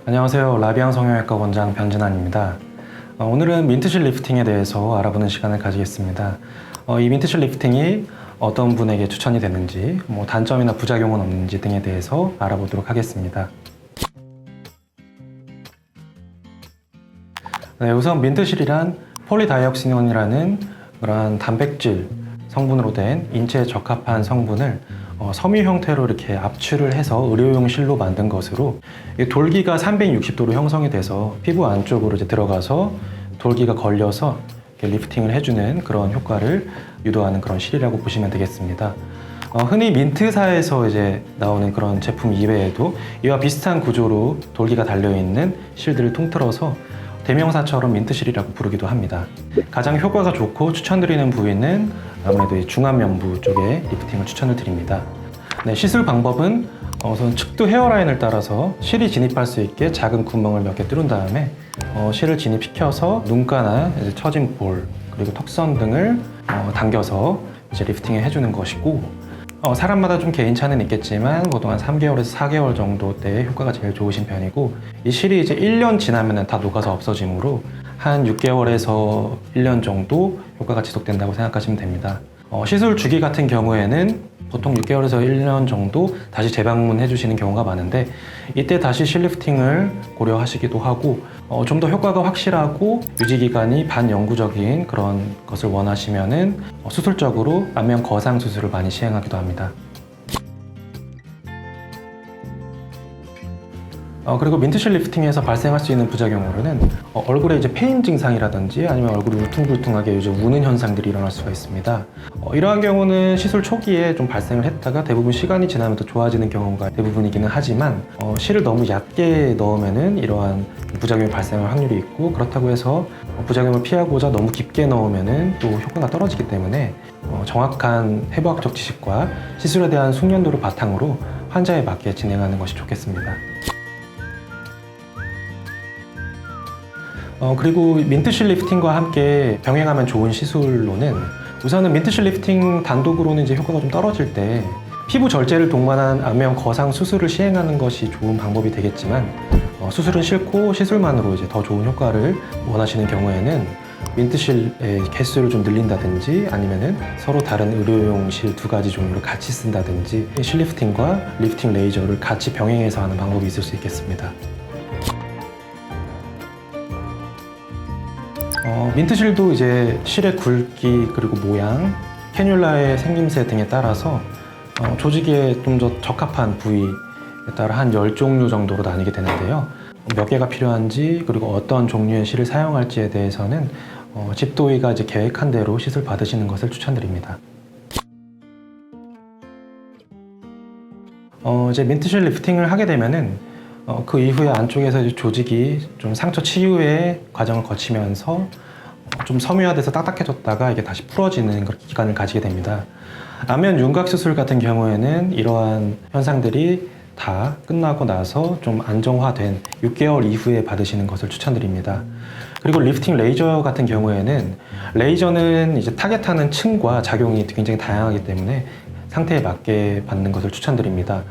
안녕하세요. 라비앙 성형외과 원장 변진환입니다. 오늘은 민트실 리프팅에 대해서 알아보는 시간을 가지겠습니다. 이 민트실 리프팅이 어떤 분에게 추천이 되는지, 단점이나 부작용은 없는지 등에 대해서 알아보도록 하겠습니다. 네, 우선 민트실이란 폴리다이옥시논이라는 그러한 단백질 성분으로 된 인체에 적합한 성분을 섬유 형태로 이렇게 압출을 해서 의료용 실로 만든 것으로, 돌기가 360도로 형성이 돼서 피부 안쪽으로 이제 들어가서 돌기가 걸려서 리프팅을 해주는 그런 효과를 유도하는 그런 실이라고 보시면 되겠습니다. 흔히 민트사에서 이제 나오는 그런 제품 이외에도 이와 비슷한 구조로 돌기가 달려있는 실들을 통틀어서 대명사처럼 민트실이라고 부르기도 합니다. 가장 효과가 좋고 추천드리는 부위는 아무래도 이 중안면부 쪽에 리프팅을 추천을 드립니다. 네, 시술 방법은 우선 측두 헤어라인을 따라서 실이 진입할 수 있게 작은 구멍을 몇 개 뚫은 다음에 실을 진입시켜서 눈가나 이제 처진 볼 그리고 턱선 등을 당겨서 이제 리프팅을 해주는 것이고, 사람마다 좀 개인차는 있겠지만 보통 한 3개월에서 4개월 정도 때 효과가 제일 좋으신 편이고, 이 실이 이제 1년 지나면 다 녹아서 없어지므로 한 6개월에서 1년 정도 효과가 지속된다고 생각하시면 됩니다. 시술 주기 같은 경우에는 보통 6개월에서 1년 정도 다시 재방문해 주시는 경우가 많은데, 이때 다시 실리프팅을 고려하시기도 하고, 좀 더 효과가 확실하고 유지기간이 반영구적인 그런 것을 원하시면은 수술적으로 안면 거상 수술을 많이 시행하기도 합니다. 그리고 민트실 리프팅에서 발생할 수 있는 부작용으로는 얼굴에 이제 페인 증상이라든지 아니면 얼굴이 울퉁불퉁하게 요즘 우는 현상들이 일어날 수가 있습니다. 이러한 경우는 시술 초기에 좀 발생을 했다가 대부분 시간이 지나면 또 좋아지는 경우가 대부분이기는 하지만, 실을 너무 얕게 넣으면은 이러한 부작용이 발생할 확률이 있고, 그렇다고 해서 부작용을 피하고자 너무 깊게 넣으면은 또 효과가 떨어지기 때문에 정확한 해부학적 지식과 시술에 대한 숙련도를 바탕으로 환자에 맞게 진행하는 것이 좋겠습니다. 그리고 민트실 리프팅과 함께 병행하면 좋은 시술로는, 우선은 민트실 리프팅 단독으로는 이제 효과가 좀 떨어질 때 피부 절제를 동반한 안면 거상 수술을 시행하는 것이 좋은 방법이 되겠지만, 수술은 싫고 시술만으로 이제 더 좋은 효과를 원하시는 경우에는 민트실의 개수를 좀 늘린다든지 아니면은 서로 다른 의료용 실 두 가지 종류를 같이 쓴다든지 실 리프팅과 리프팅 레이저를 같이 병행해서 하는 방법이 있을 수 있겠습니다. 민트실도 이제 실의 굵기 그리고 모양, 캐뉼라의 생김새 등에 따라서 조직에 좀 더 적합한 부위에 따라 한 10종류 정도로 나뉘게 되는데요. 몇 개가 필요한지 그리고 어떤 종류의 실을 사용할지에 대해서는 집도의가 이제 계획한 대로 시술 받으시는 것을 추천드립니다. 이제 민트실 리프팅을 하게 되면은 그 이후에 안쪽에서 이제 조직이 좀 상처 치유의 과정을 거치면서 좀 섬유화돼서 딱딱해졌다가 이게 다시 풀어지는 그런 기간을 가지게 됩니다. 안면 윤곽 수술 같은 경우에는 이러한 현상들이 다 끝나고 나서 좀 안정화된 6개월 이후에 받으시는 것을 추천드립니다. 그리고 리프팅 레이저 같은 경우에는 레이저는 이제 타겟하는 층과 작용이 굉장히 다양하기 때문에 상태에 맞게 받는 것을 추천드립니다.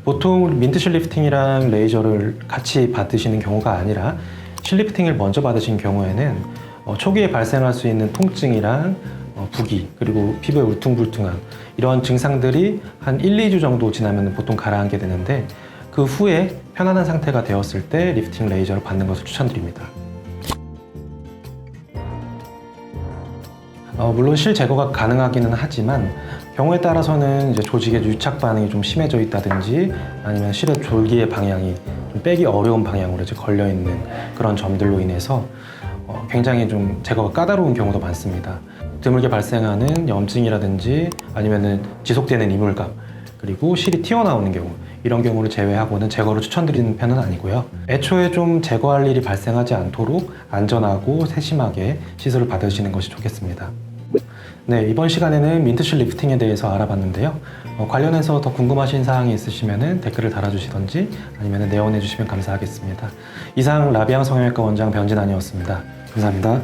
보통 민트실 리프팅이랑 레이저를 같이 받으시는 경우가 아니라 실 리프팅을 먼저 받으신 경우에는 초기에 발생할 수 있는 통증이랑 부기 그리고 피부의 울퉁불퉁함, 이런 증상들이 한 1, 2주 정도 지나면 보통 가라앉게 되는데, 그 후에 편안한 상태가 되었을 때 리프팅 레이저를 받는 것을 추천드립니다. 물론 실 제거가 가능하기는 하지만 경우에 따라서는 이제 조직의 유착 반응이 좀 심해져 있다든지 아니면 실의 졸기의 방향이 좀 빼기 어려운 방향으로 이제 걸려 있는 그런 점들로 인해서 굉장히 좀 제거가 까다로운 경우도 많습니다. 드물게 발생하는 염증이라든지 아니면은 지속되는 이물감, 그리고 실이 튀어나오는 경우, 이런 경우를 제외하고는 제거를 추천드리는 편은 아니고요. 애초에 좀 제거할 일이 발생하지 않도록 안전하고 세심하게 시술을 받으시는 것이 좋겠습니다. 네, 이번 시간에는 민트실 리프팅에 대해서 알아봤는데요. 관련해서 더 궁금하신 사항이 있으시면 댓글을 달아주시던지 아니면 내원해 주시면 감사하겠습니다. 이상 라비앙 성형외과 원장 변진환이었습니다. 감사합니다.